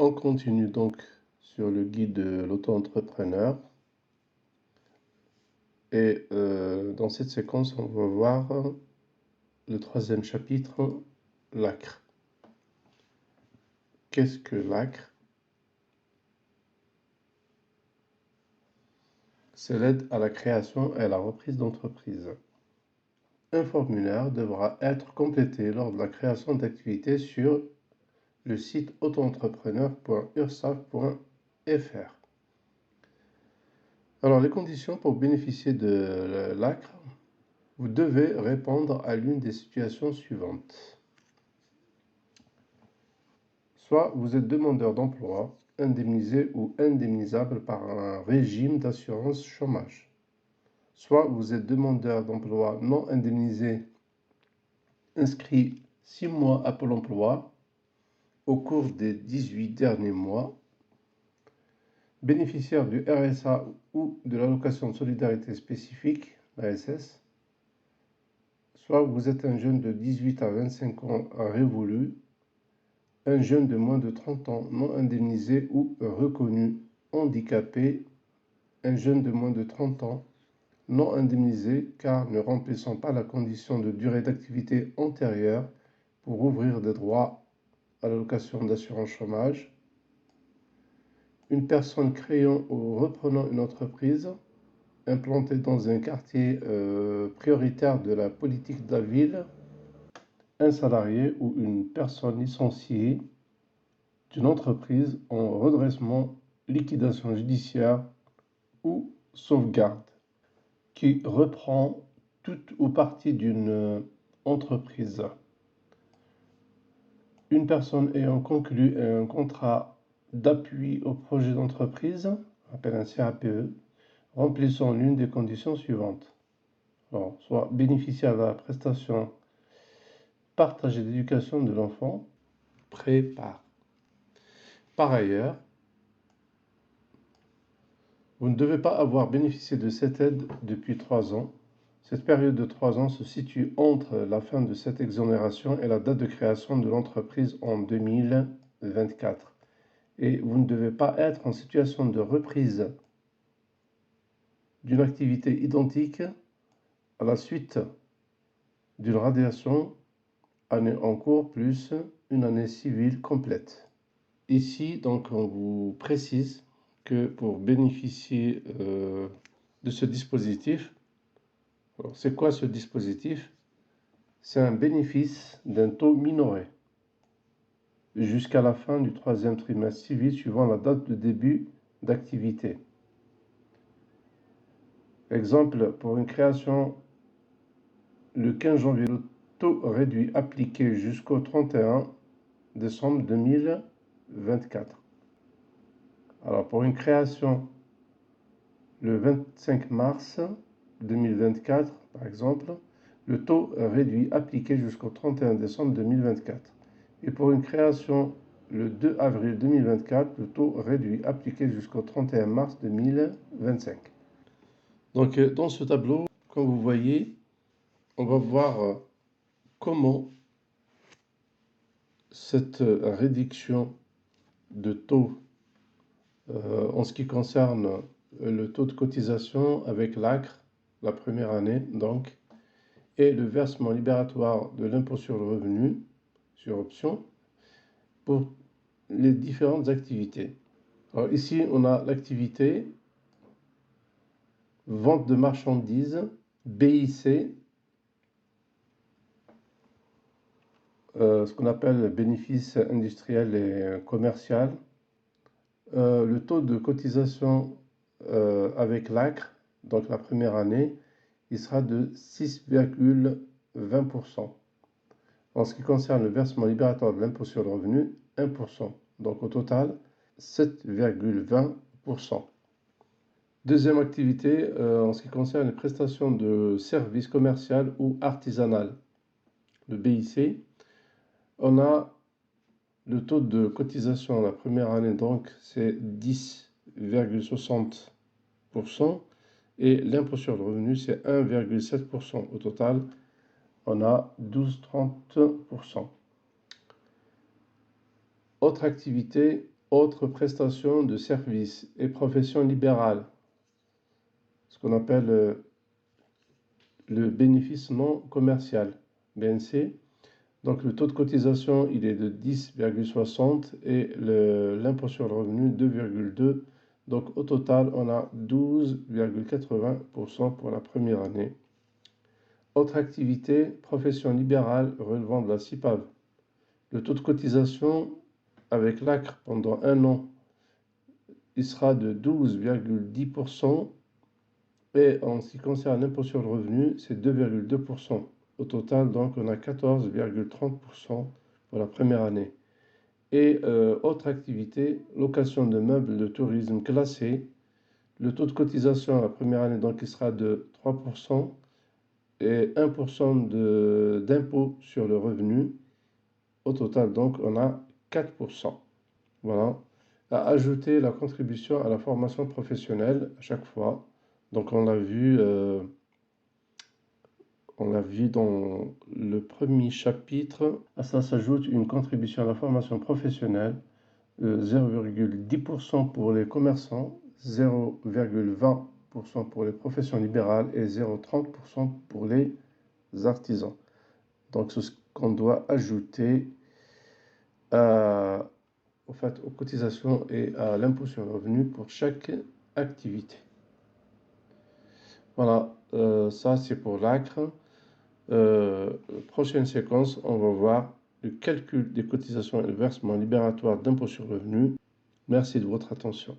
On continue donc sur le guide de l'auto-entrepreneur. Et dans cette séquence, on va voir le troisième chapitre, l'ACRE. Qu'est-ce que l'ACRE? C'est l'aide à la création et à la reprise d'entreprise. Un formulaire devra être complété lors de la création d'activités sur le site autoentrepreneur.ursaf.fr. Alors, les conditions pour bénéficier de l'ACRE, vous devez répondre à l'une des situations suivantes. Soit vous êtes demandeur d'emploi, indemnisé ou indemnisable par un régime d'assurance chômage. Soit vous êtes demandeur d'emploi non indemnisé, inscrit 6 mois à Pôle emploi au cours des 18 derniers mois, bénéficiaire du RSA ou de l'allocation de solidarité spécifique, l'ASS. Soit vous êtes un jeune de 18 à 25 ans révolu, un jeune de moins de 30 ans non indemnisé ou reconnu handicapé, un jeune de moins de 30 ans non indemnisé car ne remplissant pas la condition de durée d'activité antérieure pour ouvrir des droits à l'allocation d'assurance chômage, une personne créant ou reprenant une entreprise implantée dans un quartier prioritaire de la politique de la ville, un salarié ou une personne licenciée d'une entreprise en redressement, liquidation judiciaire ou sauvegarde, qui reprend toute ou partie d'une entreprise. Une personne ayant conclu un contrat d'appui au projet d'entreprise, appelé un CAPE, remplissant l'une des conditions suivantes. Alors, soit bénéficiaire de la prestation partagée d'éducation de l'enfant, prépare. Par ailleurs, vous ne devez pas avoir bénéficié de cette aide depuis 3 ans. Cette période de 3 ans se situe entre la fin de cette exonération et la date de création de l'entreprise en 2024. Et vous ne devez pas être en situation de reprise d'une activité identique à la suite d'une radiation, année en cours plus une année civile complète. Ici, donc, on vous précise que pour bénéficier de ce dispositif, alors c'est quoi ce dispositif? C'est un bénéfice d'un taux minoré jusqu'à la fin du 3e trimestre civil suivant la date de début d'activité. Exemple, pour une création le 15 janvier, le taux réduit appliqué jusqu'au 31 décembre 2024. Alors pour une création le 25 mars 2024, par exemple, le taux réduit appliqué jusqu'au 31 décembre 2024. Et pour une création le 2 avril 2024, le taux réduit appliqué jusqu'au 31 mars 2025. Donc dans ce tableau, comme vous voyez, on va voir comment cette réduction de taux en ce qui concerne le taux de cotisation avec l'ACRE, la première année donc, et le versement libératoire de l'impôt sur le revenu, sur option, pour les différentes activités. Alors ici, on a l'activité vente de marchandises, BIC, ce qu'on appelle bénéfice industriel et commercial. Le taux de cotisation avec l'ACRE, donc la première année, il sera de 6,20%. En ce qui concerne le versement libératoire de l'impôt sur le revenu, 1%. Donc au total, 7,20%. Deuxième activité, en ce qui concerne les prestations de services commerciaux ou artisanales, le BIC, on a le taux de cotisation la première année, donc c'est 10,60%. Et l'impôt sur le revenu, c'est 1,7%. Au total, on a 12,30%. Autre activité, Autres prestations de services et professions libérales, ce qu'on appelle le bénéfice non commercial, BNC. Donc le taux de cotisation, il est de 10,60 et l'impôt sur le revenu 2,2. Donc au total, on a 12,80% pour la première année. Autre activité, profession libérale relevant de la CIPAV. Le taux de cotisation avec l'ACRE pendant un an, il sera de 12,10%. Et en ce qui concerne l'impôt sur le revenu, c'est 2,2%. Au total, donc, on a 14,30% pour la première année. Et autre activité, location de meubles de tourisme classés. Le taux de cotisation la première année, donc, il sera de 3% et 1% d'impôt sur le revenu. Au total, donc, on a 4%. Voilà. À ajouter la contribution à la formation professionnelle à chaque fois. Donc, on l'a vu dans le premier chapitre. À ça s'ajoute une contribution à la formation professionnelle, 0,10% pour les commerçants, 0,20% pour les professions libérales et 0,30% pour les artisans. Donc, c'est ce qu'on doit ajouter aux cotisations et à l'impôt sur le revenu pour chaque activité. Voilà, ça c'est pour l'ACRE. Prochaine séquence, on va voir le calcul des cotisations et le versement libératoire d'impôt sur le revenu. Merci de votre attention.